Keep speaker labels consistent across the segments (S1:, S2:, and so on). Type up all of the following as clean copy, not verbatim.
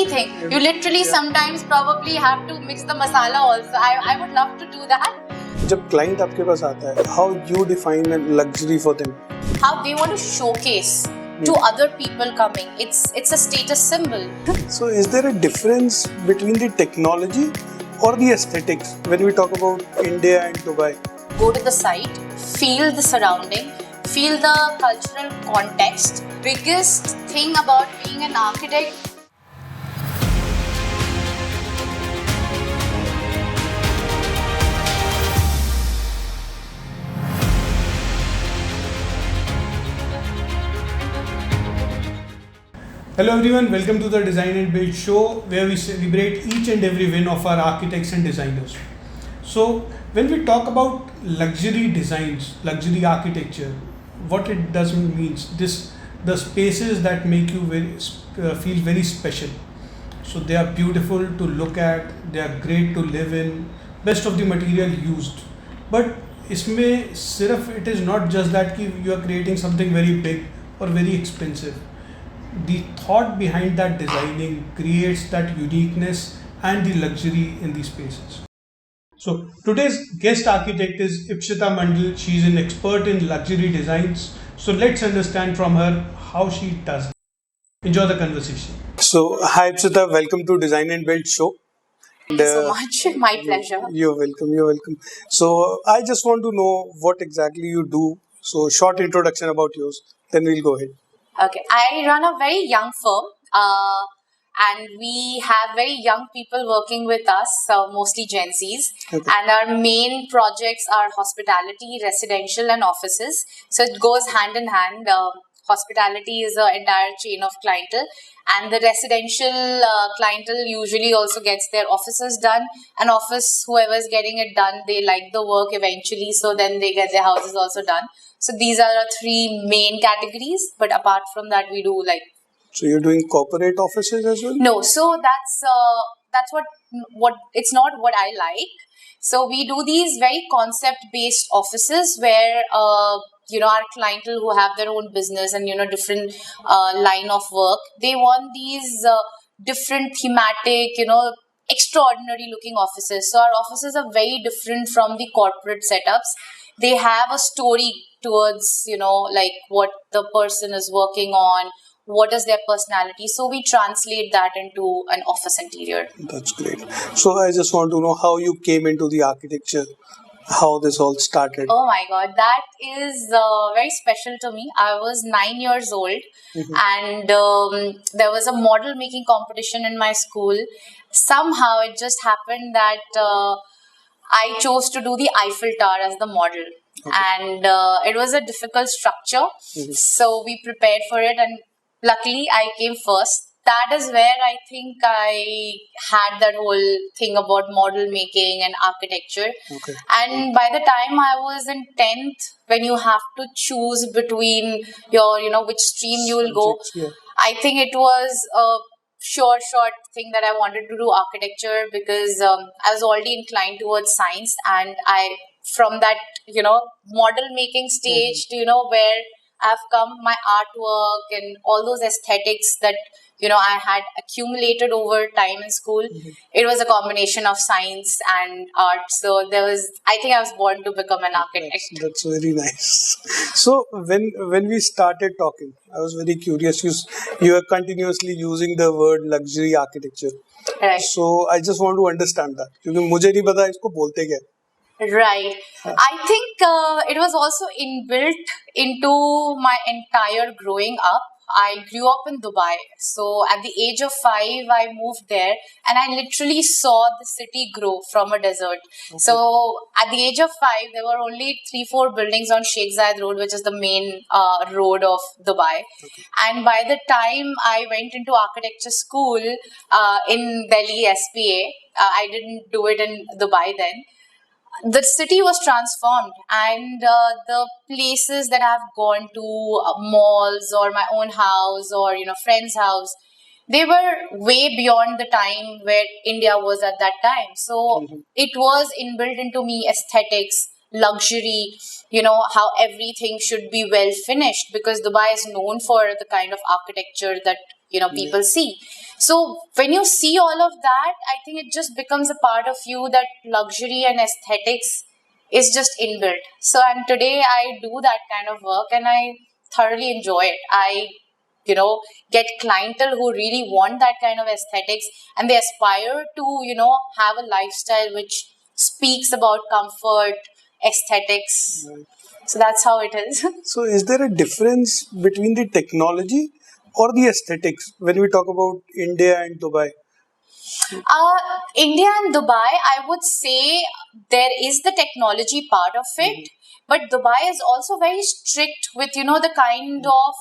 S1: anything. You literally sometimes probably have to mix the masala also. I would love to do that.
S2: जब client आपके पास आता है, how you define a luxury for them?
S1: How they want to showcase to other people coming. It's a status symbol.
S2: So is there a difference between the technology or the aesthetics when we talk about India and Dubai?
S1: Go to the site, feel the surrounding, feel the cultural context. Biggest thing about being an architect.
S3: Hello everyone, welcome to the Design and Build show where we celebrate each and every win of our architects and designers. So when we talk about luxury designs, luxury architecture, what it does means the spaces that make you feel very special. So they are beautiful to look at, they are great to live in, best of the material used. But इसमें सिर्फ it is not just that कि you are creating something very big or very expensive. The thought behind that designing creates that uniqueness and the luxury in these spaces. So today's guest architect is Ipsita Mondal. She is an expert in luxury designs. So let's understand from her how she does it. Enjoy the conversation.
S2: So hi Ipsita, welcome to Design and Build show.
S1: Thank you so much. My pleasure.
S2: You're welcome. So I just want to know what exactly you do. So short introduction about yours, then we'll go ahead.
S1: Okay, I run a very young firm and we have very young people working with us, mostly Gen Zs.
S2: Okay.
S1: And our main projects are hospitality, residential and offices. So it goes hand in hand. Hospitality is an entire chain of clientele, and the residential clientele usually also gets their offices done. And office, whoever is getting it done, they like the work eventually, so then they get their houses also done. So these are our three main categories, but apart from that, we do like.
S2: So you're doing corporate offices as well?
S1: No, so that's what it's not what I like. So we do these very concept-based offices where our clientele who have their own business and different line of work, they want these different thematic, extraordinary looking offices. So our offices are very different from the corporate setups. They have a story towards, like what the person is working on, what is their personality. So we translate that into an office interior.
S2: That's great. So I just want to know how you came into the architecture, how this all started.
S1: Oh my God, that is very special to me. I was 9 years old and there was a model making competition in my school. Somehow it just happened that I chose to do the Eiffel Tower as the model. Okay. And it was a difficult structure. So we prepared for it and luckily I came first. That is where I think I had that whole thing about model making and architecture.
S2: Okay.
S1: And by the time I was in 10th, when you have to choose between your, which stream you will go,
S2: yeah.
S1: I think it was a short thing that I wanted to do architecture because I was already inclined towards science, and from that, model making stage to, where I've come, my artwork and all those aesthetics that, I had accumulated over time in school. It was a combination of science and art. So I think I was born to become an architect.
S2: That's very nice. So when we started talking, I was very curious. You are continuously using the word luxury architecture.
S1: Right.
S2: So I just want to understand that. Because मुझे नहीं पता इसको बोलते क्या.
S1: Right. I think it was also inbuilt into my entire growing up. I grew up in Dubai. So at the age of 5, I moved there and I literally saw the city grow from a desert. Okay. So at the age of 5, there were only 3-4 buildings on Sheikh Zayed Road, which is the main road of Dubai. Okay. And by the time I went into architecture school in Delhi, SPA, I didn't do it in Dubai then. The city was transformed, and the places that I've gone to, malls or my own house or friend's house, they were way beyond the time where India was at that time. So it was inbuilt into me, aesthetics, luxury, how everything should be well finished, because Dubai is known for the kind of architecture that people see. So when you see all of that, I think it just becomes a part of you that luxury and aesthetics is just inbuilt. So and today I do that kind of work and I thoroughly enjoy it. I get clientele who really want that kind of aesthetics and they aspire to have a lifestyle which speaks about comfort, aesthetics.
S2: Right.
S1: So that's how it is.
S2: So, is there a difference between the technology or the aesthetics when we talk about India and Dubai?
S1: India and Dubai, I would say there is the technology part of it, but Dubai is also very strict with the kind of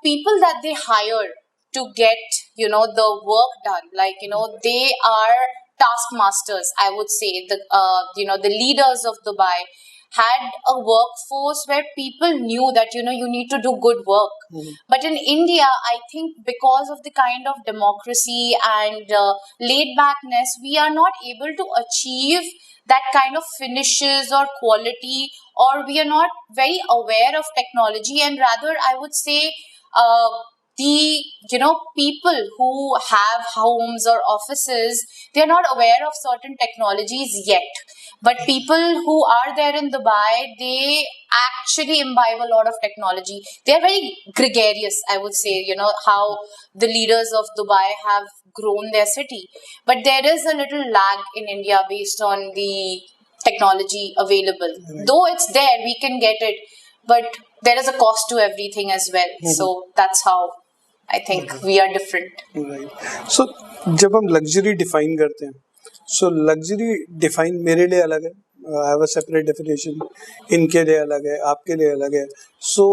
S1: people that they hire to get the work done. Like they are taskmasters. I would say the leaders of Dubai had a workforce where people knew that you need to do good work. But in India, I think because of the kind of democracy and laid backness, we are not able to achieve that kind of finishes or quality, or we are not very aware of technology, and rather I would say uh, the people who have homes or offices, they are not aware of certain technologies yet, but people who are there in Dubai, they actually imbibe a lot of technology. They are very gregarious, I would say, how the leaders of Dubai have grown their city. But there is a little lag in India based on the technology available.
S2: Right.
S1: Though it's there, we can get it, but there is a cost to everything as well. So that's how I think we are different.
S2: Right so जब हम luxury define करते हैं सो luxury define मेरे लिए अलग है I have a separate definition इनके लिए अलग है आपके लिए अलग है सो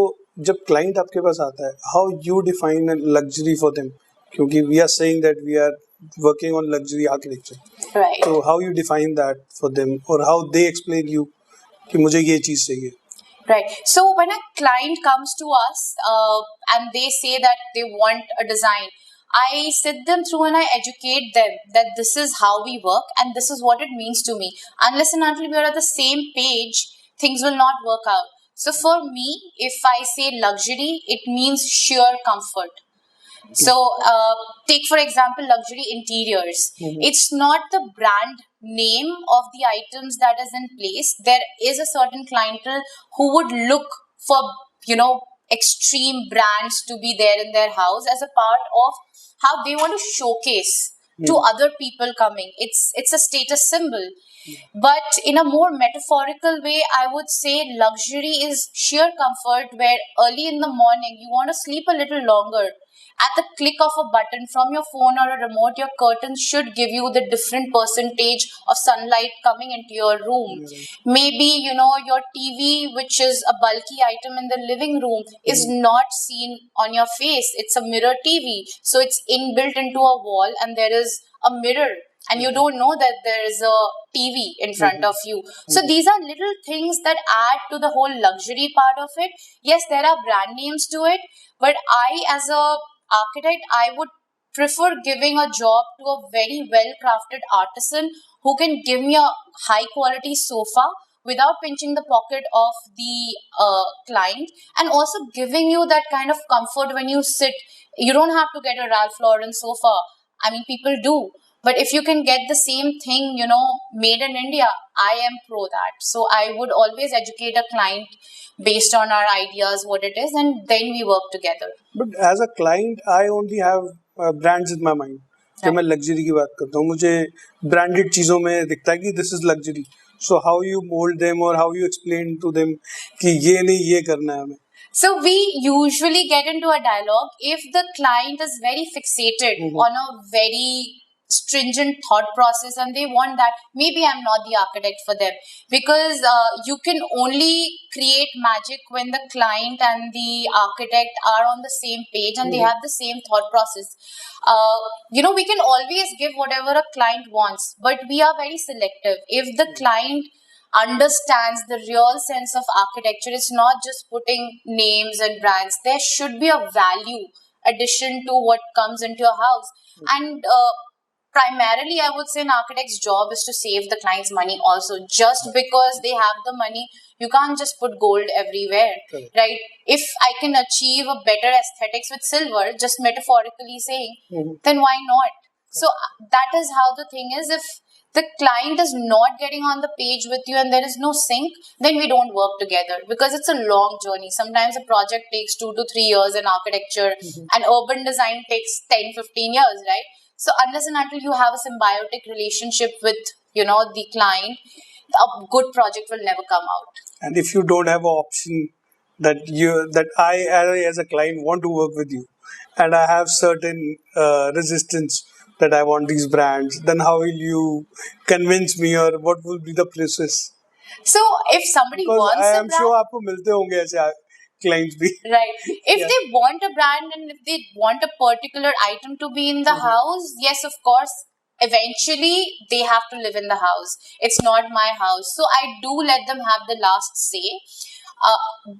S2: जब क्लाइंट आपके पास आता है how you define luxury for them क्योंकि we are saying that we are working on luxury architecture
S1: Right.
S2: तो how you define that for them और हाउ दे एक्सप्लेन यू कि मुझे ये चीज़ चाहिए.
S1: Right. So when a client comes to us and they say that they want a design, I sit them through and I educate them that this is how we work and this is what it means to me. Unless and until we are at the same page, things will not work out. So for me, if I say luxury, it means sheer comfort. So, take for example luxury interiors. It's not the brand name of the items that is in place. There is a certain clientele who would look for extreme brands to be there in their house as a part of how they want to showcase to other people coming. It's a status symbol. But in a more metaphorical way, I would say luxury is sheer comfort where early in the morning you want to sleep a little longer. At the click of a button from your phone or a remote, your curtains should give you the different percentage of sunlight coming into your room. Maybe, your TV, which is a bulky item in the living room, is not seen on your face. It's a mirror TV. So it's inbuilt into a wall and there is a mirror and you don't know that there is a TV in front of you. So these are little things that add to the whole luxury part of it. Yes, there are brand names to it, but I, as a architect, I would prefer giving a job to a very well crafted artisan who can give me a high quality sofa without pinching the pocket of the client, and also giving you that kind of comfort when you sit. You don't have to get a Ralph Lauren sofa. I mean, people do. But if you can get the same thing, made in India, I am pro that. So I would always educate a client based on our ideas, what it is, and then we work together.
S2: But as a client I only have brands in my mind जब मैं luxury की बात करता हूँ मुझे branded चीज़ों में दिखता है कि this is luxury so how you mould them और how you explain to them कि ये नहीं ये करना है हमें.
S1: So we usually get into a dialogue if the client is very fixated on a very stringent thought process and they want that, maybe I'm not the architect for them, because you can only create magic when the client and the architect are on the same page and they have the same thought process. We can always give whatever a client wants, but we are very selective. If the client understands the real sense of architecture, it's not just putting names and brands. There should be a value addition to what comes into your house. And primarily I would say an architect's job is to save the client's money also. Just because they have the money, you can't just put gold everywhere,
S2: Correct.
S1: right? If I can achieve a better aesthetics with silver, just metaphorically saying, then why not? So that is how the thing is. If the client is not getting on the page with you and there is no sync, then we don't work together, because it's a long journey. Sometimes a project takes 2 to 3 years in architecture, and urban design takes 10, 15 years, right? So unless and until you have a symbiotic relationship with, the client, a good project will never come out.
S2: And if you don't have an option that I as a client want to work with you, and I have certain resistance that I want these brands, then how will you convince me, or what will be the process?
S1: So if somebody
S2: Because
S1: wants
S2: I
S1: a
S2: am
S1: brand,
S2: sure आपको मिलते होंगे ऐसे clients भी.
S1: right? If
S2: Yeah.
S1: they want a brand and if they want a particular item to be in the house, yes, of course, eventually they have to live in the house. It's not my house. So I do let them have the last say.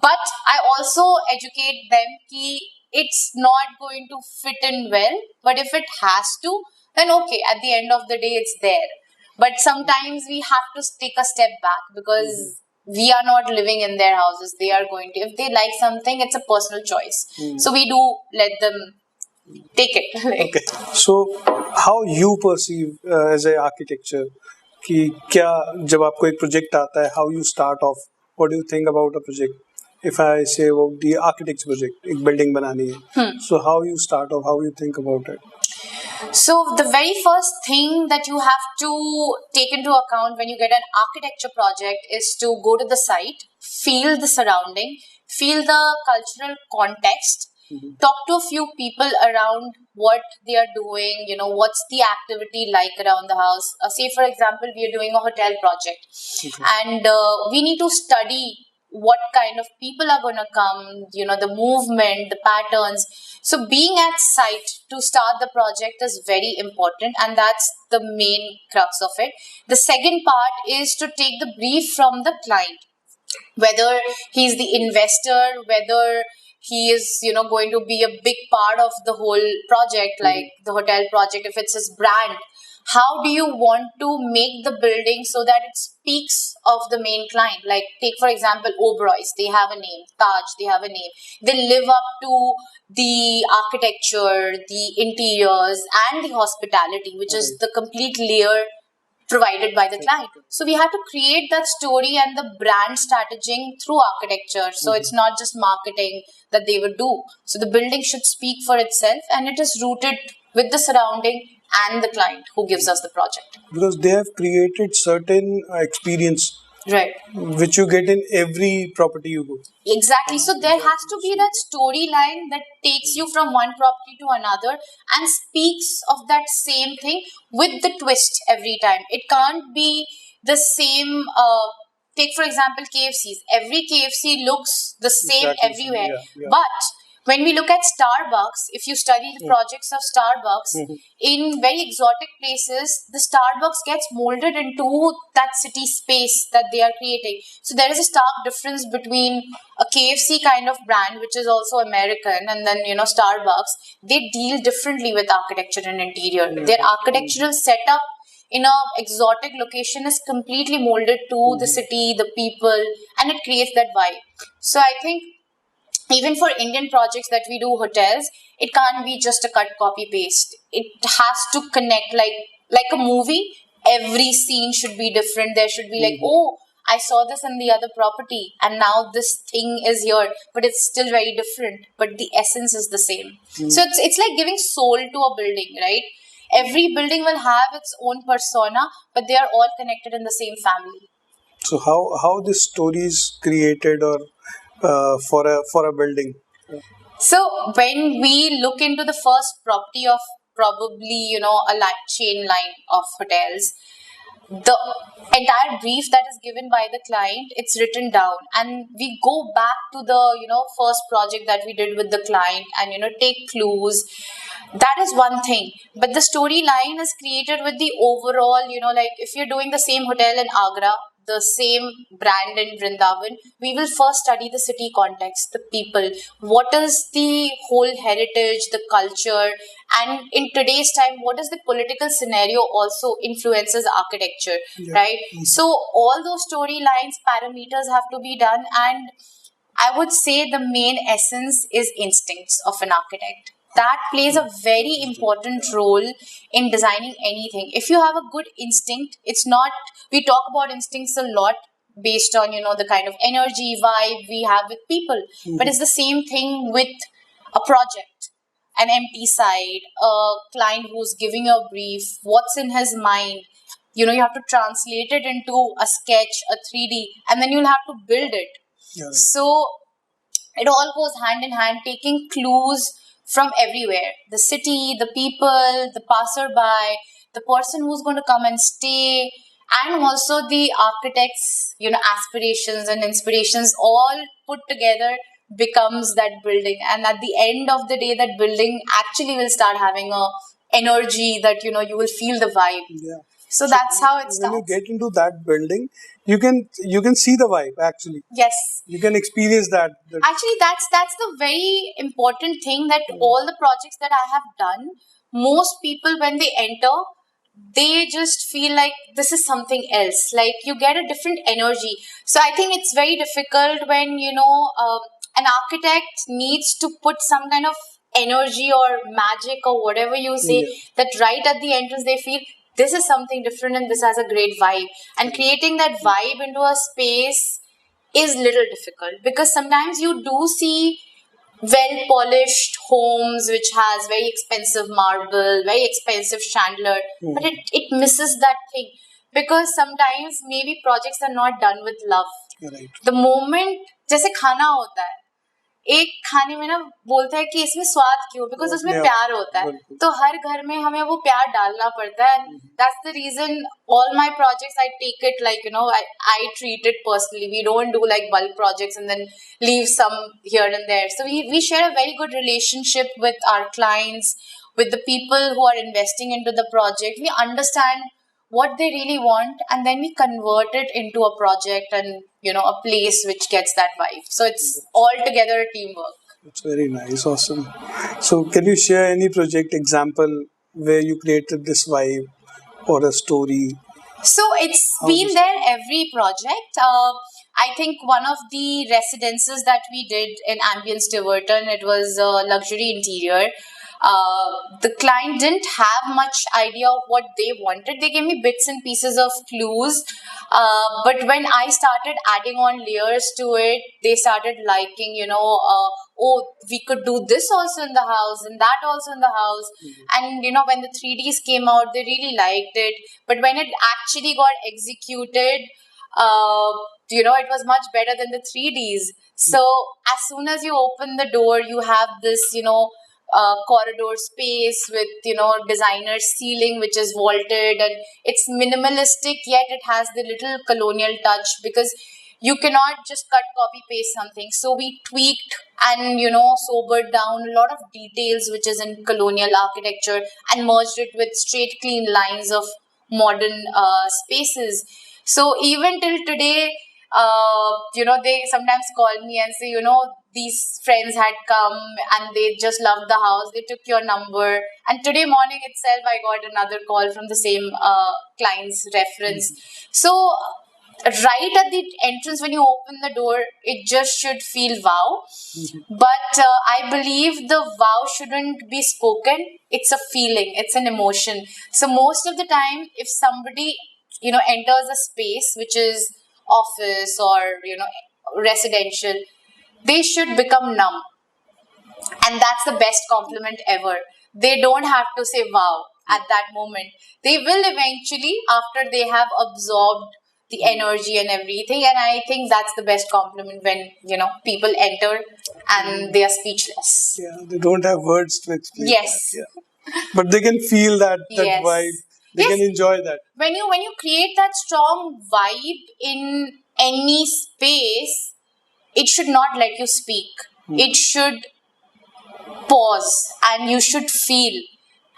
S1: But I also educate them that it's not going to fit in well. But if it has to, then okay, at the end of the day, it's there. But sometimes we have to take a step back, because we are not living in their houses. They are going to. If they like something, it's a personal choice. So we do let them take it.
S2: Okay. So how you perceive as a architecture कि क्या जब आपको एक project आता है, how you start off, what do you think about a project? If I say about the architect's project, एक building बनानी है, so how you start off, how you think about it?
S1: So the very first thing that you have to take into account when you get an architecture project is to go to the site, feel the surrounding, feel the cultural context, talk to a few people around what they are doing, what's the activity like around the house. Say for example, we are doing a hotel project, and we need to study what kind of people are going to come, the movement, the patterns. So being at site to start the project is very important, and that's the main crux of it. The second part is to take the brief from the client, whether he's the investor, whether he is, going to be a big part of the whole project, like the hotel project, if it's his brand. How do you want to make the building so that it speaks of the main client? Like, take for example, Oberoi's, they have a name. Taj, they have a name. They live up to the architecture, the interiors, and the hospitality, which is the complete layer provided by the client. So we have to create that story and the brand strategy through architecture. So it's not just marketing that they would do. So the building should speak for itself, and it is rooted with the surrounding and the client who gives us the project.
S2: Because they have created certain experience,
S1: right,
S2: which you get in every property you go.
S1: Exactly. So there has to be that storyline that takes you from one property to another and speaks of that same thing with the twist every time. It can't be the same. Take for example KFCs. Every KFC looks the same everywhere.
S2: Yeah.
S1: But when we look at Starbucks, if you study the projects of Starbucks, in very exotic places, the Starbucks gets molded into that city space that they are creating. So there is a stark difference between a KFC kind of brand, which is also American, and then Starbucks. They deal differently with architecture and interior. Their architectural setup in a exotic location is completely molded to the city, the people, and it creates that vibe. So I think even for Indian projects that we do hotels, it can't be just a cut, copy, paste. It has to connect like a movie. Every scene should be different. There should be like, oh, I saw this in the other property, and now this thing is here, but it's still very different. But the essence is the same. So it's like giving soul to a building, right? Every building will have its own persona, but they are all connected in the same family.
S2: So how this story is created, or for a building?
S1: So when we look into the first property of probably a chain line of hotels, the entire brief that is given by the client, it's written down, and we go back to the first project that we did with the client and take clues. That is one thing, but the storyline is created with the overall, like if you're doing the same hotel in Agra, the same brand in Vrindavan, we will first study the city context, the people, what is the whole heritage, the culture, and in today's time, what is the political scenario also influences architecture, right? So all those storylines, parameters have to be done, and I would say the main essence is instincts of an architect. That plays a very important role in designing anything. If you have a good instinct, it's not, we talk about instincts a lot based on, the kind of energy, vibe we have with people. But it's the same thing with a project, an empty site, a client who's giving a brief, what's in his mind. You have to translate it into a sketch, a 3D, and then you'll have to build it. So it all goes hand in hand, taking clues from everywhere, the city, the people, the passerby, the person who's going to come and stay, and also the architect's aspirations and inspirations all put together becomes that building. And at the end of the day, that building actually will start having a energy that you will feel the vibe. So that's how it starts.
S2: When you get into that building, you can see the vibe actually.
S1: Yes.
S2: You can experience that.
S1: Actually, that's the very important thing, that all the projects that I have done, most people when they enter, they just feel like this is something else. Like you get a different energy. So I think it's very difficult when an architect needs to put some kind of energy or magic or whatever you say, that right at the entrance they feel this is something different and this has a great vibe. And creating that vibe into a space is little difficult, because sometimes you do see well polished homes which has very expensive marble, very expensive chandelier, but it misses that thing, because sometimes maybe projects are not done with love. The moment जैसे खाना होता है, एक खाने में ना बोलते हैं कि इसमें स्वाद क्यों, बिकॉज उसमें प्यार होता है, तो हर घर में हमें वो प्यार डालना पड़ता है. That's the reason all my projects I take it like I treat it personally. We don't do like bulk projects and then leave some here and there. So we share a very good relationship with our clients, with the people who are investing into the project. We understand what they really want, and then we convert it into a project and a place which gets that vibe. So it's altogether a teamwork.
S2: It's very nice. Awesome. So can you share any project example where you created this vibe or a story?
S1: So it's been there every project. I think one of the residences that we did in Ambience Tiverton, it was a luxury interior. The client didn't have much idea of what they wanted. They gave me bits and pieces of clues. But when I started adding on layers to it, they started liking, oh, we could do this also in the house and that also in the house. And, when the 3Ds came out, they really liked it. But when it actually got executed, it was much better than the 3Ds. So as soon as you open the door, you have this, corridor space with designer ceiling which is vaulted, and it's minimalistic yet it has the little colonial touch, because you cannot just cut copy paste something. So we tweaked and sobered down a lot of details which is in colonial architecture and merged it with straight clean lines of modern spaces. So even till today, they sometimes call me and say, these friends had come and they just loved the house. They took your number. And today morning itself, I got another call from the same client's reference. So right at the entrance, when you open the door, it just should feel wow. But I believe the wow shouldn't be spoken. It's a feeling. It's an emotion. So most of the time, if somebody, enters a space which is office or residential, they should become numb, and that's the best compliment ever. They don't have to say wow at that moment. They will eventually, after they have absorbed the energy and everything. And I think that's the best compliment, when people enter and they are speechless.
S2: They don't have words to explain.
S1: Yes.
S2: That, but they can feel that
S1: Yes.
S2: vibe. They can enjoy that.
S1: When you create that strong vibe in any space, it should not let you speak. It should pause and you should feel.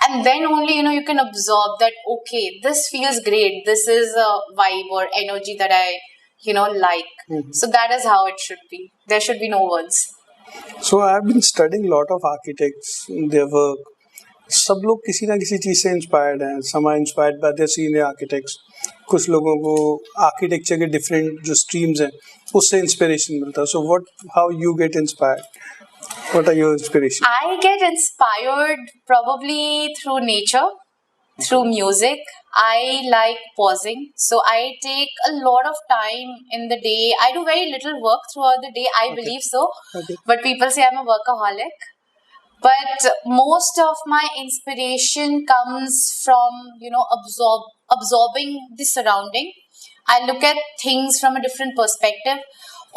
S1: and then only you can absorb that, okay, this feels great, this is a vibe or energy that I like. So that is how it should be. There should be no words.
S2: So I've been studying a lot of architects, their work. सब लोग किसी ना किसी चीज़ से inspired हैं. Some are inspired by their senior architects. कुछ लोगों को आर्किटेक्चर के डिफरेंट जो स्ट्रीम्स हैं उससे इंस्पिरेशन मिलता है. So what, how you get inspired? What are your inspiration?
S1: I get inspired probably through nature, through music. I like pausing. So I take a lot of time in the day. I do very little work throughout the day, I believe so.
S2: Okay.
S1: But people say I'm a workaholic. But most of my inspiration comes from, absorbing the surrounding. I look at things from a different perspective.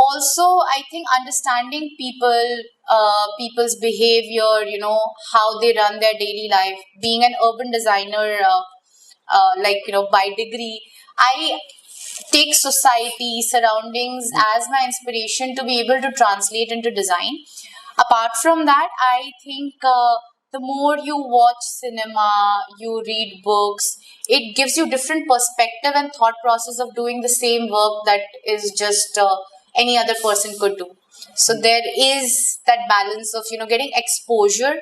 S1: Also, I think understanding people's behavior, how they run their daily life. Being an urban designer, by degree, I take society, surroundings as my inspiration to be able to translate into design. Apart from that, I think the more you watch cinema, you read books, it gives you different perspective and thought process of doing the same work that is just any other person could do. So there is that balance of getting exposure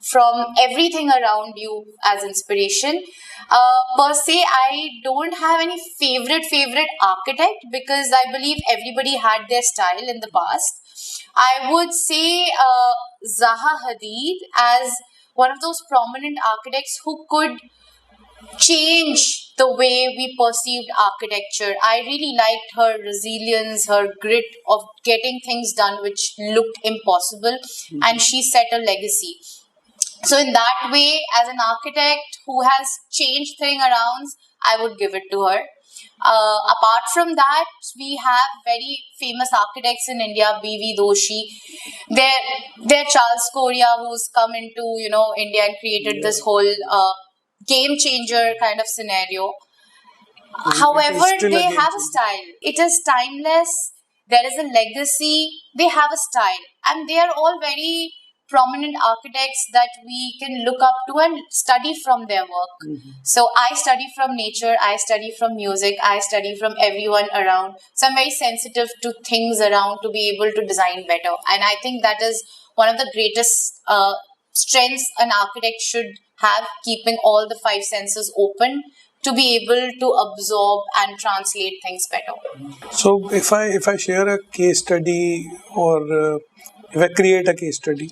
S1: from everything around you as inspiration. Per se, I don't have any favorite architect because I believe everybody had their style in the past. I would say Zaha Hadid as one of those prominent architects who could change the way we perceived architecture. I really liked her resilience, her grit of getting things done which looked impossible, and she set a legacy. So in that way, as an architect who has changed thing around, I would give it to her. Apart from that, we have very famous architects in India, B.V. Doshi. There Charles Correa, who's come into India and created this whole game changer kind of scenario. However, they have a style. It is timeless. There is a legacy. They have a style, and they are all very prominent architects that we can look up to and study from their work. So I study from nature, I study from music, I study from everyone around. So I'm very sensitive to things around to be able to design better. And I think that is one of the greatest strengths an architect should have, keeping all the five senses open to be able to absorb and translate things better.
S2: So if I share a case study or if I create a case study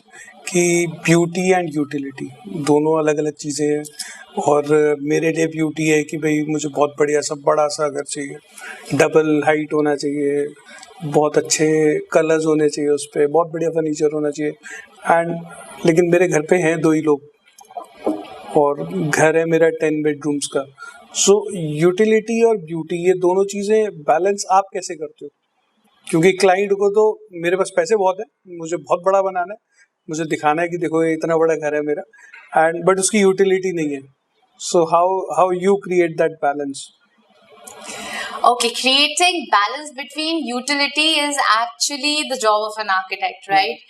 S2: कि beauty and utility दोनों अलग अलग चीज़ें हैं, और मेरे लिए beauty है कि भाई मुझे बहुत बढ़िया सा बड़ा सा घर चाहिए, डबल हाइट होना चाहिए, बहुत अच्छे कलर्स होने चाहिए, उस पर बहुत बढ़िया फर्नीचर होना चाहिए. एंड लेकिन मेरे घर पे हैं 2 ही लोग और घर है मेरा 10 बेडरूम्स का. सो यूटिलिटी और ब्यूटी ये दोनों चीज़ें बैलेंस आप कैसे करते हो? क्योंकि क्लाइंट को तो मेरे पास पैसे बहुत है, मुझे बहुत बड़ा बनाना है, मुझे दिखाना है कि देखो ये इतना बड़ा घर है मेरा, एंड बट उसकी यूटिलिटी नहीं है. सो how you create that balance?
S1: Okay, creating balance between utility is actually the job of an architect, right?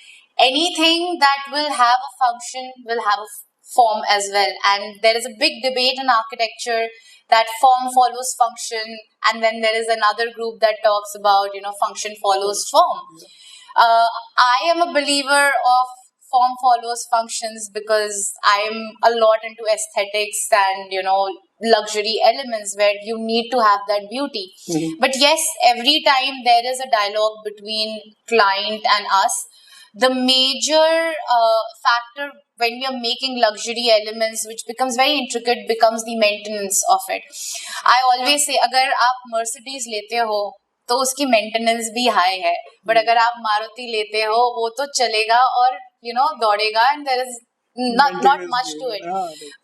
S1: Anything that will have a function will have a form as well. And there is a big debate in architecture that form follows function, and then there is another group that talks about, function follows form. I am a believer of form follows functions because I'm a lot into aesthetics and luxury elements where you need to have that beauty. But yes, every time there is a dialogue between client and us, the major factor when we are making luxury elements, which becomes very intricate, becomes the maintenance of it. I always say, अगर आप Mercedes लेते हो तो उसकी maintenance भी high है, but अगर आप मारुति लेते हो वो तो चलेगा और दौड़ेगा, and there is not much to it.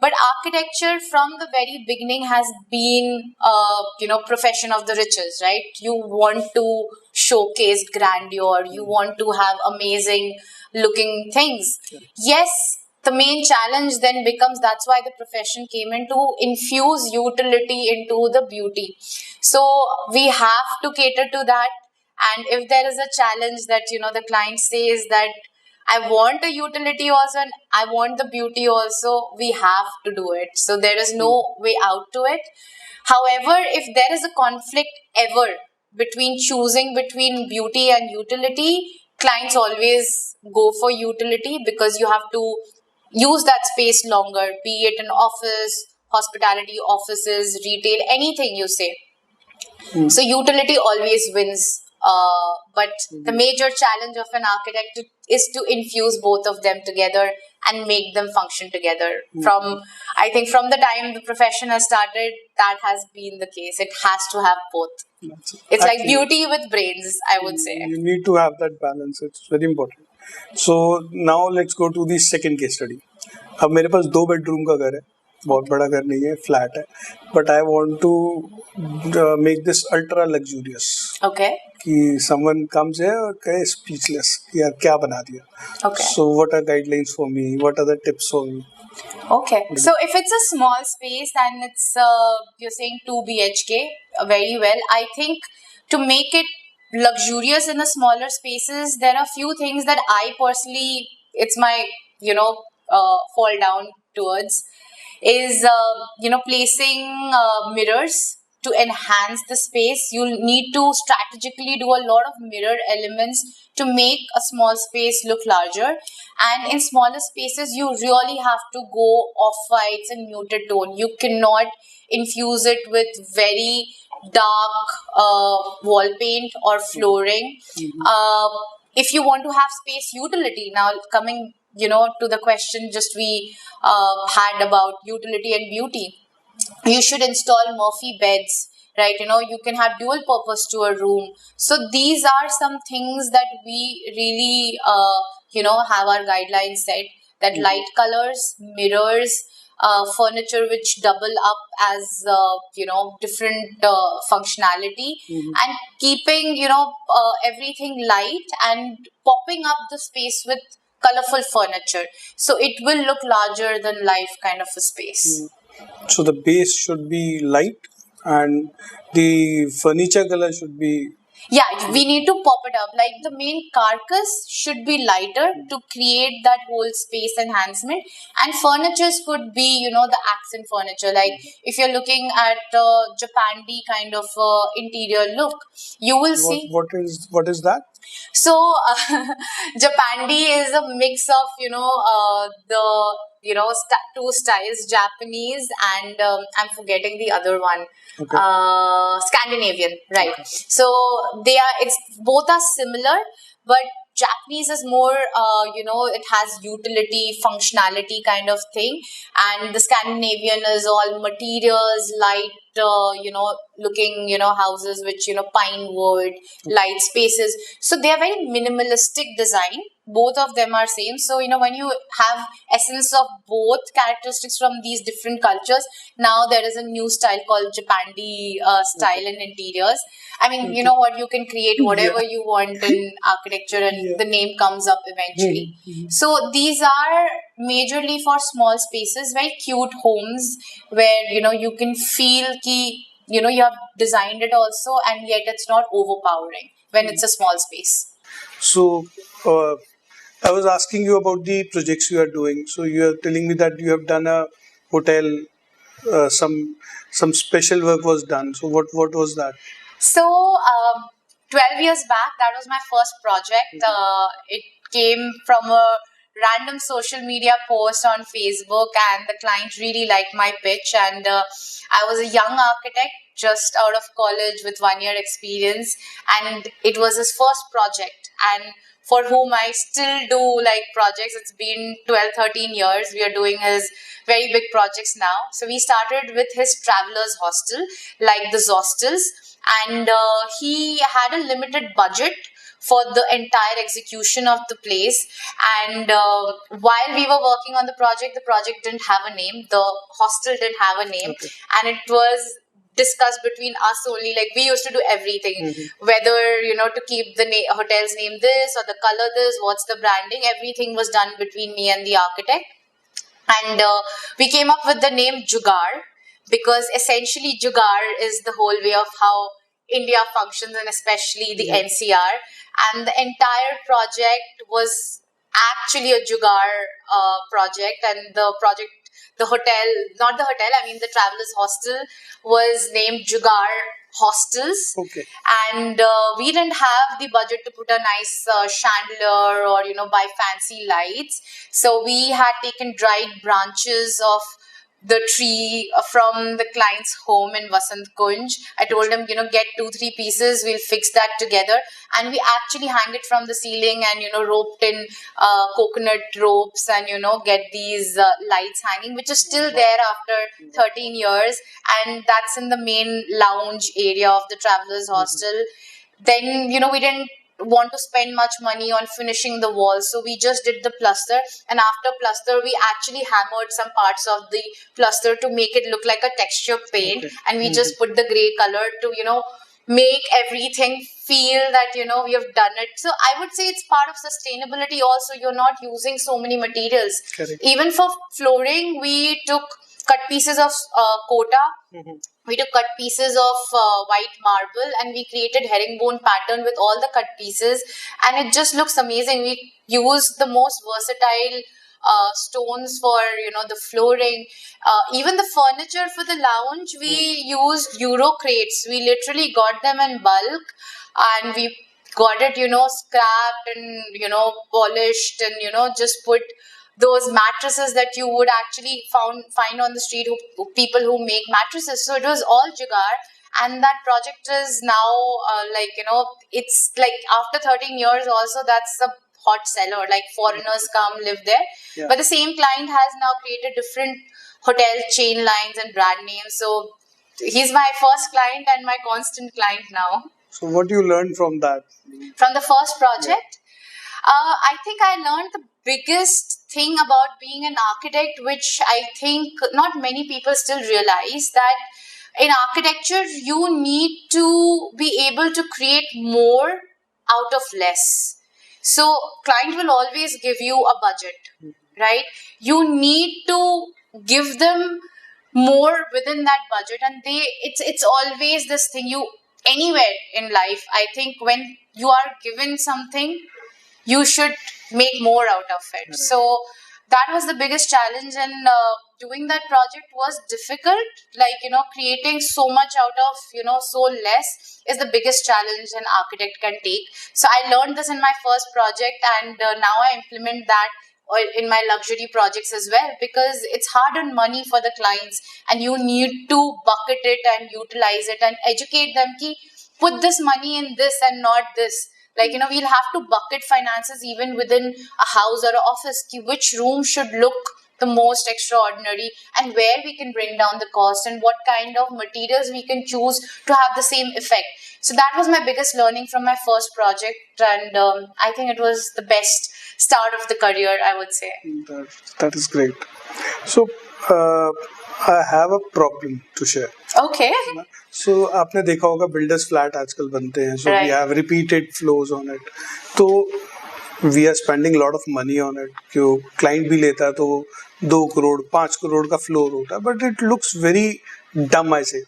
S1: But architecture from the very beginning has been profession of the riches, right? You want to showcase grandeur, you want to have amazing looking things. Yes, the main challenge then becomes, that's why the profession came in, to infuse utility into the beauty. So we have to cater to that. And if there is a challenge that the client says that I want a utility also, and I want the beauty also. We have to do it. So there is no way out to it. However, if there is a conflict ever between choosing between beauty and utility, clients always go for utility because you have to use that space longer, be it an office, hospitality offices, retail, anything you say. So utility always wins. But the major challenge of an architect is to infuse both of them together and make them function together. I think from the time the profession has started, that has been the case. It has to have both. It's like beauty with brains, I would say.
S2: You need to have that balance. It's very important. So now let's go to the second case study. अब मेरे पास 2 bedroom का घर है, बहुत बड़ा घर नहीं है, फ्लैट है, but I want to make this ultra luxurious.
S1: Okay.
S2: कि someone comes here और कहे speechless कि यार क्या बना दिया.
S1: Okay.
S2: So what are guidelines for me? What are the tips for me?
S1: Okay. So if it's a small space and it's you're saying 2 BHK, very well. I think to make it luxurious in the smaller spaces, there are few things that I personally, it's my fall down towards is placing mirrors to enhance the space. You'll need to strategically do a lot of mirror elements to make a small space look larger. And in smaller spaces, you really have to go off whites and muted tone. You cannot infuse it with very dark wall paint or flooring. If you want to have space utility, now coming to the question just we had about utility and beauty, you should install Murphy beds, right? You can have dual purpose to a room. So these are some things that we really have our guidelines set, that light colors, mirrors, furniture which double up as different functionality, and keeping everything light and popping up the space with colorful furniture, so it will look larger than life kind of a space.
S2: So the base should be light and the furniture color should be...
S1: Yeah, we need to pop it up. Like the main carcass should be lighter to create that whole space enhancement. And furnitures could be, the accent furniture. Like if you're looking at Japandi kind of interior look, you will see.
S2: What is that?
S1: So Japandi is a mix of the two styles, Japanese and I'm forgetting the other one.
S2: Okay.
S1: Scandinavian, right? Okay. So it's both are similar, but Japanese is more, it has utility, functionality kind of thing, and the Scandinavian is all materials, light, looking, houses which, pine wood, light spaces. So they are very minimalistic design. Both of them are same. So, when you have essence of both characteristics from these different cultures, now there is a new style called Japandi style in interiors. I mean, you know what, you can create whatever you want in architecture and the name comes up eventually. So these are majorly for small spaces, very cute homes where, you can feel ki, you have designed it also, and yet it's not overpowering when it's a small space.
S2: So, I was asking you about the projects you are doing. So you are telling me that you have done a hotel, some special work was done. So what was that?
S1: So 12 years back, that was my first project. It came from a random social media post on Facebook, and the client really liked my pitch. And I was a young architect just out of college with 1 year experience, and it was his first project, and for whom I still do like projects. It's been 12-13 years. We are doing his very big projects now. So we started with his travelers hostel, like the hostels, and he had a limited budget for the entire execution of the place. And while we were working on the project didn't have a name. The hostel didn't have a name. Okay. And it was discussed between us only. Like we used to do everything, whether to keep the hotel's name this or the color this, what's the branding, everything was done between me and the architect. And we came up with the name Jugaad, because essentially Jugaad is the whole way of how India functions, and especially the NCR. And the entire project was actually a Jugaad project, and the hotel, not the hotel, I mean the travelers hostel was named Jugaad Hostels.
S2: Okay.
S1: And we didn't have the budget to put a nice chandelier or buy fancy lights, so we had taken dried branches of the tree from the client's home in Vasant Kunj. I told him, get 2-3 pieces, we'll fix that together. And we actually hang it from the ceiling and, roped in coconut ropes and, get these lights hanging, which is still there after 13 years. And that's in the main lounge area of the Travelers Hostel. Then, we didn't want to spend much money on finishing the walls, so we just did the plaster, and after plaster we actually hammered some parts of the plaster to make it look like a texture paint.
S2: Okay.
S1: And we just put the gray color to make everything feel that we have done it. So I would say it's part of sustainability also. You're not using so many materials.
S2: Correct.
S1: Even for flooring, we took cut pieces of kota. We took cut pieces of white marble, and we created herringbone pattern with all the cut pieces, and it just looks amazing. We used the most versatile stones for the flooring. Even the furniture for the lounge, we used Euro crates. We literally got them in bulk, and we got it scrapped and polished, and just put those mattresses that you would actually find on the street, people who make mattresses. So it was all Jugaad, and that project is now it's like after 13 years also, that's a hot seller. Like foreigners come live there.
S2: Yeah.
S1: But the same client has now created different hotel chain lines and brand names. So he's my first client and my constant client now.
S2: So what you learned from that?
S1: From the first project, I think I learned the biggest thing about being an architect, which I think not many people still realize, that in architecture you need to be able to create more out of less. So client will always give you a budget, right? You need to give them more within that budget, and it's always this thing. You anywhere in life, I think when you are given something, you should make more out of it. Right. So that was the biggest challenge, and doing that project was difficult. Like creating so much out of so less is the biggest challenge an architect can take. So I learned this in my first project, and now I implement that in my luxury projects as well, because it's hard-earned money for the clients, and you need to bucket it and utilize it and educate them ki put this money in this and not this. Like, we'll have to bucket finances even within a house or an office. Which room should look the most extraordinary, and where we can bring down the cost, and what kind of materials we can choose to have the same effect. So that was my biggest learning from my first project, and I think it was the best start of the career, I would say.
S2: That is great. So I have a problem to share.
S1: Okay.
S2: So आपने देखा होगा builders flat आजकल बनते हैं. So we have repeated flows on it. तो we are spending a lot of money on it. क्यों client भी लेता है तो 2 करोड़ 5 करोड़ का floor होता है. But it looks very dumb ऐसे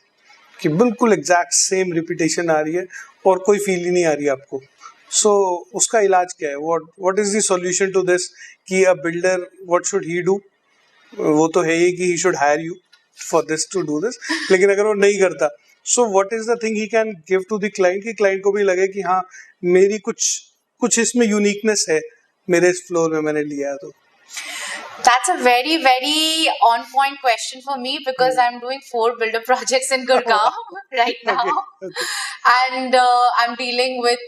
S2: कि बिल्कुल exact same repetition आ रही है और कोई feel ही नहीं आ रही है आपको. So उसका इलाज क्या है? What is the solution to this? कि a builder, what should he do? वो तो है ही कि he should hire you for this to do this. लेकिन अगर वो नहीं करता, so what is the thing he can give to the client कि client को भी लगे कि हाँ मेरी कुछ इसमें uniqueness है मेरे इस floor में मैंने लिया है तो.
S1: That's a very, very on point question for me, because I'm doing 4 builder projects in Gurgaon right now. Okay. And I'm dealing with,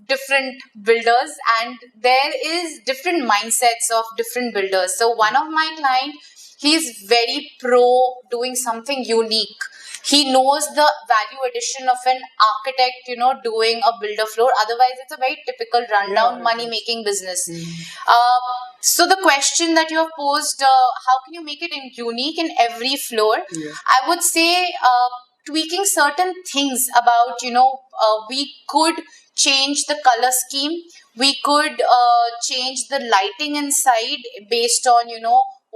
S1: different builders, and there is different mindsets of different builders. So one of my client, he's very pro doing something unique. He knows the value addition of an architect, doing a builder floor. Otherwise, it's a very typical rundown money-making business. So the question that you have posed, how can you make it unique in every floor? Yeah. I would say tweaking certain things about, we could change the color scheme. We could change the lighting inside based on,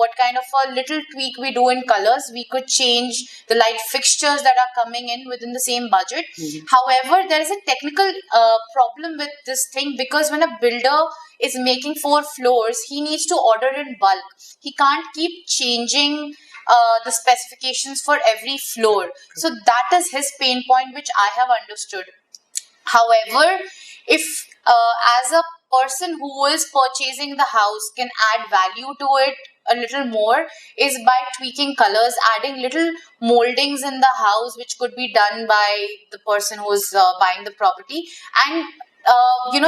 S1: what kind of a little tweak we do in colors. We could change the light fixtures that are coming in within the same budget. However, there is a technical problem with this thing, because when a builder is making 4 floors, he needs to order in bulk. He can't keep changing the specifications for every floor. So that is his pain point, which I have understood. However, if as a person who is purchasing the house can add value to it a little more, is by tweaking colors, adding little moldings in the house, which could be done by the person who is buying the property, and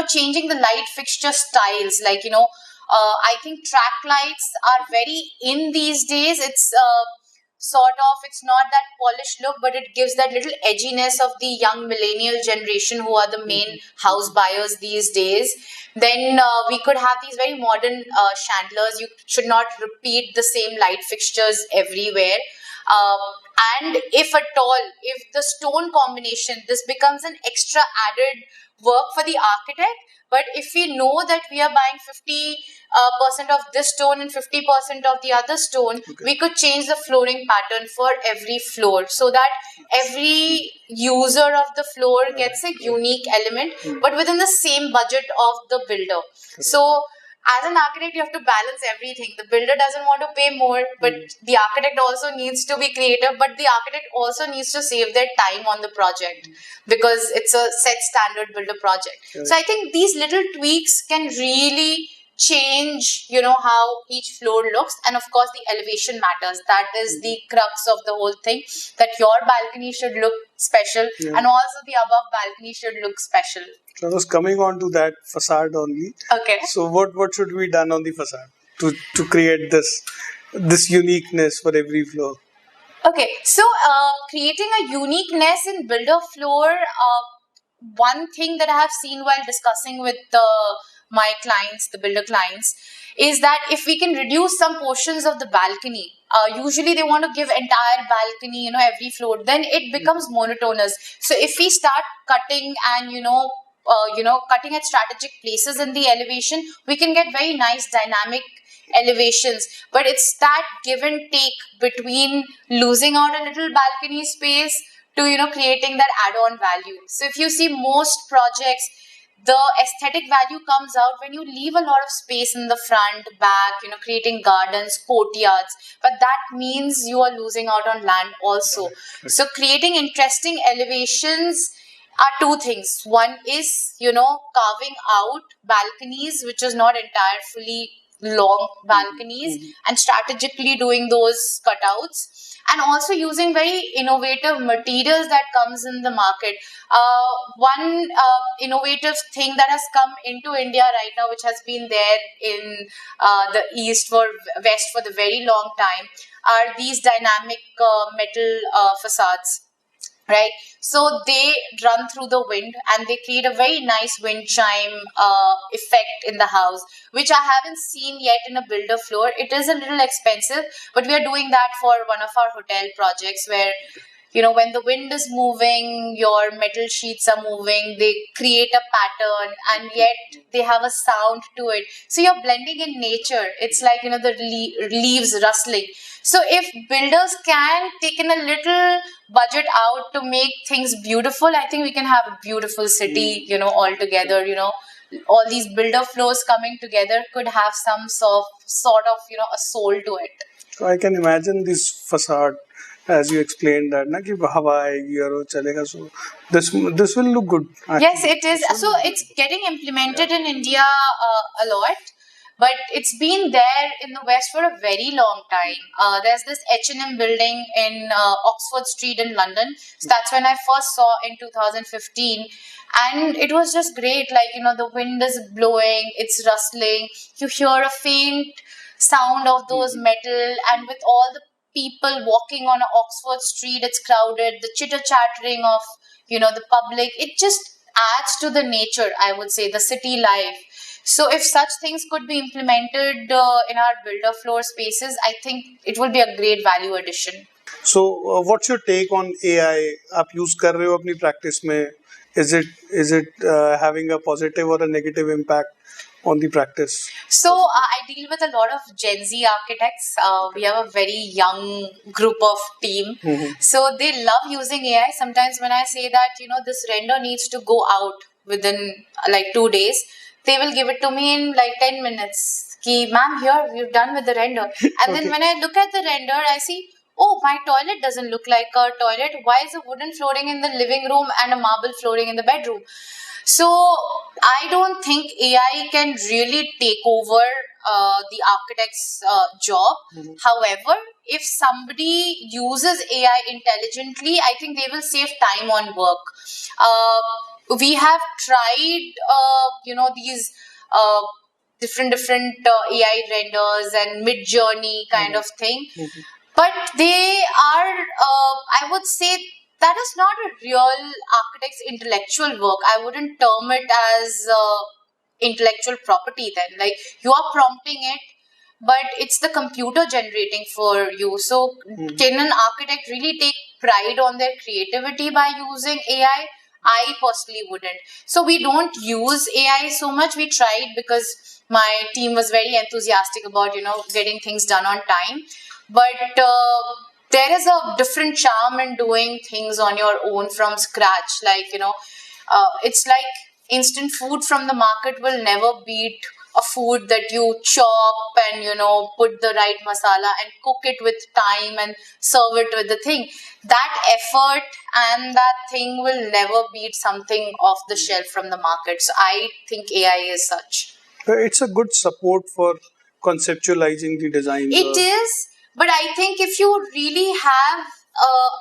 S1: changing the light fixture styles, like I think track lights are very in these days. It's sort of, it's not that polished look, but it gives that little edginess of the young millennial generation who are the main house buyers these days. Then we could have these very modern chandeliers. You should not repeat the same light fixtures everywhere. And if at all, if the stone combination, this becomes an extra added work for the architect. But if we know that we are buying 50% of this stone and 50% of the other stone, we could change the flooring pattern for every floor, so that every user of the floor gets a unique element, but within the same budget of the builder. So as an architect, you have to balance everything. The builder doesn't want to pay more, but the architect also needs to be creative, but the architect also needs to save their time on the project, because it's a set standard builder project. So I think these little tweaks can really change, how each floor looks. And of course, the elevation matters. That is the crux of the whole thing, that your balcony should look special, and also the above balcony should look special.
S2: So I was coming on to that facade only.
S1: Okay.
S2: So what should be done on the facade to create this uniqueness for every floor?
S1: Okay, so creating a uniqueness in builder floor, one thing that I have seen while discussing with my clients, the builder clients, is that if we can reduce some portions of the balcony, usually they want to give entire balcony, every floor, then it becomes monotonous. So if we start cutting and, cutting at strategic places in the elevation, we can get very nice dynamic elevations. But it's that give and take between losing out a little balcony space to creating that add-on value. So if you see most projects, the aesthetic value comes out when you leave a lot of space in the front, back, creating gardens, courtyards. But that means you are losing out on land also. So creating interesting elevations are two things. One is, carving out balconies, which is not entirely long balconies, and strategically doing those cutouts, and also using very innovative materials that comes in the market. One innovative thing that has come into India right now, which has been there in the west for the very long time, are these dynamic metal facades. Right, so they run through the wind and they create a very nice wind chime effect in the house, which I haven't seen yet in a builder floor. It is a little expensive, but we are doing that for one of our hotel projects, where when the wind is moving, your metal sheets are moving, they create a pattern, and yet they have a sound to it. So you're blending in nature. It's like, the leaves rustling. So if builders can take in a little budget out to make things beautiful, I think we can have a beautiful city, all together, all these builder floors coming together could have some sort of, a soul to it.
S2: So I can imagine this facade, as you explained that, na, ki hawa aayegi aur wo chalega, so this will look good.
S1: Yes, it is. So it's getting implemented in India a lot, but it's been there in the West for a very long time. There's this H&M building in Oxford Street in London. So that's when I first saw in 2015. And it was just great. Like, the wind is blowing, it's rustling. You hear a faint sound of those metal, and with all the people walking on Oxford Street, it's crowded, the chitter-chattering of, the public, it just adds to the nature, I would say, the city life. So if such things could be implemented in our builder floor spaces, I think it will be a great value addition.
S2: So what's your take on AI? आप use कर रहे हो अपनी practice में? Is it having a positive or a negative impact on the practice?
S1: So I deal with a lot of Gen Z architects. We have a very young group of team. So they love using AI. Sometimes when I say that, this render needs to go out within like 2 days, they will give it to me in like 10 minutes. Ki, ma'am, here, we've done with the render. And then when I look at the render, I see, oh, my toilet doesn't look like a toilet. Why is a wooden flooring in the living room and a marble flooring in the bedroom? So I don't think AI can really take over the architect's job. However, if somebody uses AI intelligently, I think they will save time on work. We have tried, these different AI renders and mid journey kind of thing, but they are, I would say, that is not a real architect's intellectual work. I wouldn't term it as intellectual property then. Like, you are prompting it, but it's the computer generating for you. So can an architect really take pride on their creativity by using AI? I personally wouldn't. So we don't use AI so much. We tried because my team was very enthusiastic about, getting things done on time. But there is a different charm in doing things on your own from scratch. Like, it's like instant food from the market will never beat a food that you chop and, put the right masala and cook it with time and serve it with the thing. That effort and that thing will never beat something off the shelf from the market. So I think AI is such.
S2: It's a good support for conceptualizing the design.
S1: It is, but I think if you really have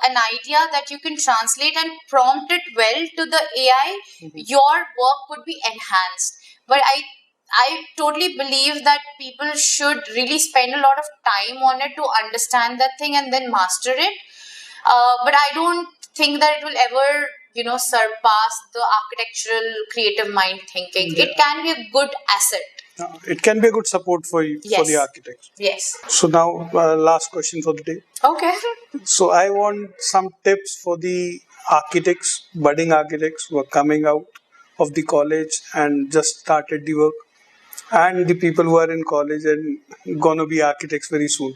S1: an idea that you can translate and prompt it well to the AI, your work would be enhanced. But I totally believe that people should really spend a lot of time on it to understand that thing and then master it. But I don't think that it will ever, surpass the architectural creative mind thinking. It can be a good asset.
S2: It can be a good support for you, for the architects.
S1: Yes.
S2: So now, last question for the day.
S1: Okay.
S2: So I want some tips for the architects, budding architects who are coming out of the college and just started the work, and the people who are in college and gonna be architects very soon.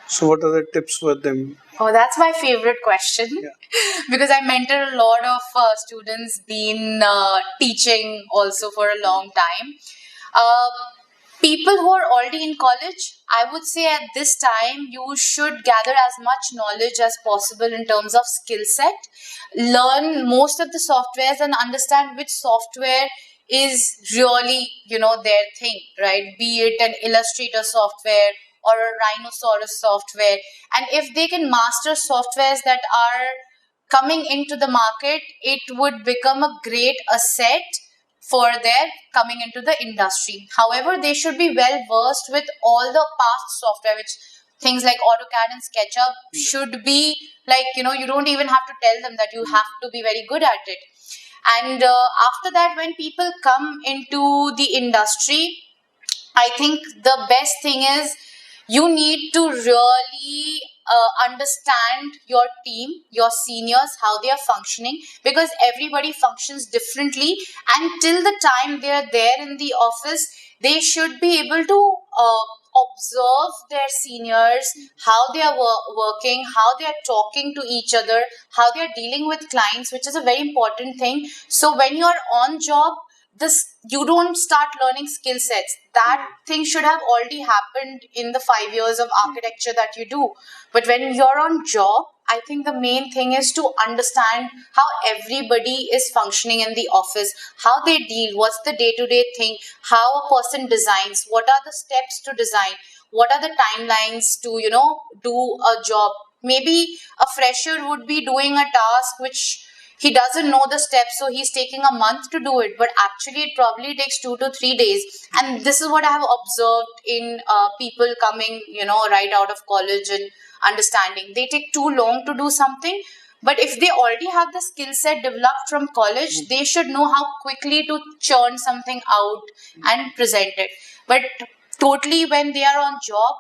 S2: So what are the tips for them?
S1: Oh, that's my favorite question. Because I mentor a lot of students, been teaching also for a long time. People who are already in college, I would say at this time you should gather as much knowledge as possible in terms of skill set. Learn most of the softwares and understand which software is really, their thing, right? Be it an Illustrator software or a Rhinoceros software. And if they can master softwares that are coming into the market, it would become a great asset for their coming into the industry. However, they should be well versed with all the past software, which things like AutoCAD and SketchUp should be like, you don't even have to tell them that you have to be very good at it. And after that, when people come into the industry, I think the best thing is you need to really understand your team, your seniors, how they are functioning, because everybody functions differently. And till the time they are there in the office, they should be able to observe their seniors, how they are working, how they are talking to each other, how they are dealing with clients, which is a very important thing. So when you are on job, you don't start learning skill sets. That thing should have already happened in the 5 years of architecture that you do. But when you're on job, I think the main thing is to understand how everybody is functioning in the office, how they deal, what's the day-to-day thing, how a person designs, what are the steps to design, what are the timelines to, do a job. Maybe a fresher would be doing a task which he doesn't know the steps, so he's taking a month to do it, but actually it probably takes 2 to 3 days. And this is what I have observed in people coming, right out of college and understanding. They take too long to do something, but if they already have the skill set developed from college, they should know how quickly to churn something out and present it. But totally when they are on job,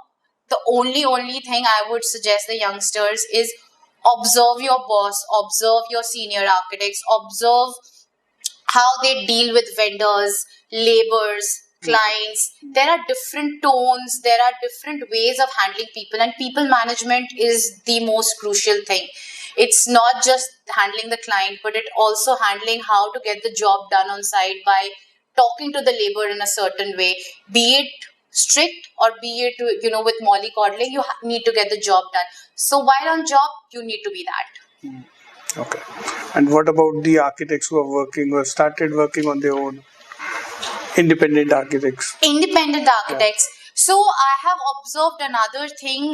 S1: the only thing I would suggest the youngsters is observe your boss, observe your senior architects, observe how they deal with vendors, laborers, clients. There are different tones, there are different ways of handling people, and people management is the most crucial thing. It's not just handling the client, but it also handling how to get the job done on site by talking to the labor in a certain way, be it strict or be it with mollycoddling. You need to get the job done. So while on job, you need to be that.
S2: Okay. And what about the architects who are working or started working on their own? Independent architects.
S1: Independent architects. Yeah. So I have observed another thing.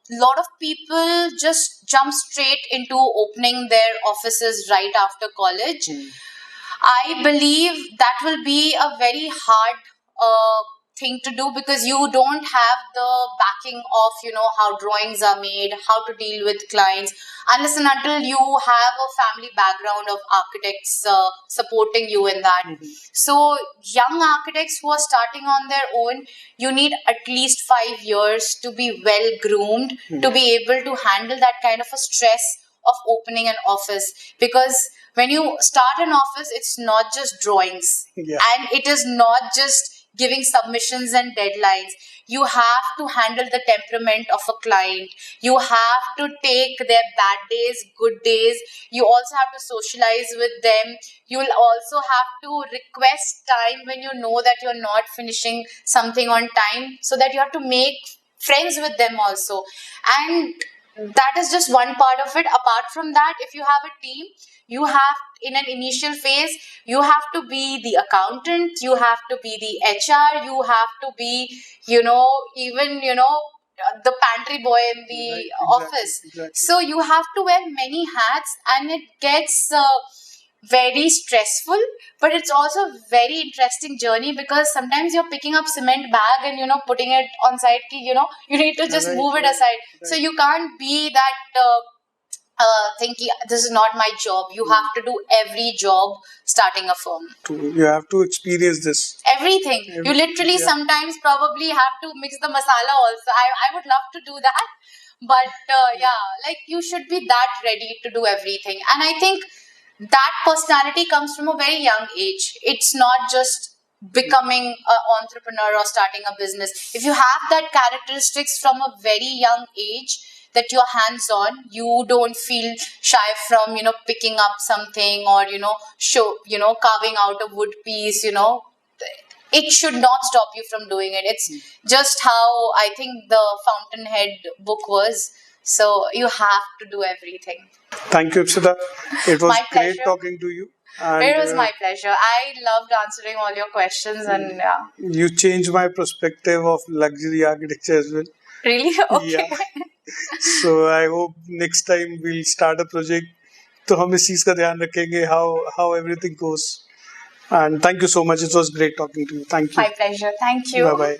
S1: Lot of people just jump straight into opening their offices right after college. I believe that will be a very hard thing to do, because you don't have the backing of how drawings are made, how to deal with clients, unless and until you have a family background of architects supporting you in that. So young architects who are starting on their own, you need at least 5 years to be well groomed to be able to handle that kind of a stress of opening an office. Because when you start an office, it's not just drawings, and it is not just giving submissions and deadlines. You have to handle the temperament of a client. You have to take their bad days, good days. You also have to socialize with them. You will also have to request time when you know that you're not finishing something on time, so that you have to make friends with them also. And that is just one part of it. Apart from that, if you have a team, you have, in an initial phase, you have to be the accountant, you have to be the HR, you have to be even the pantry boy in the office. Exactly. So you have to wear many hats, and it gets very stressful, but it's also a very interesting journey, because sometimes you're picking up cement bag and putting it on site. You need to just move it aside. So you can't be that thinking this is not my job. You have to do every job starting a firm.
S2: You have to experience this.
S1: Everything. You literally sometimes probably have to mix the masala also. I would love to do that, but you should be that ready to do everything. And I think that personality comes from a very young age. It's not just becoming an entrepreneur or starting a business. If you have that characteristics from a very young age, that you're hands-on, you don't feel shy from picking up something, or carving out a wood piece. It should not stop you from doing it. It's just how I think the Fountainhead book was. So you have to do everything.
S2: Thank you, Ipsita. It was great talking to you.
S1: And, it was my pleasure. I loved answering all your questions, and
S2: you changed my perspective of luxury architecture as well.
S1: Really? Okay.
S2: Yeah. So I hope next time we'll start a project, तो हम इस चीज का ध्यान रखेंगे how everything goes. And thank you so much. It was great talking to you. Thank you.
S1: My pleasure. Thank you.
S2: Bye bye.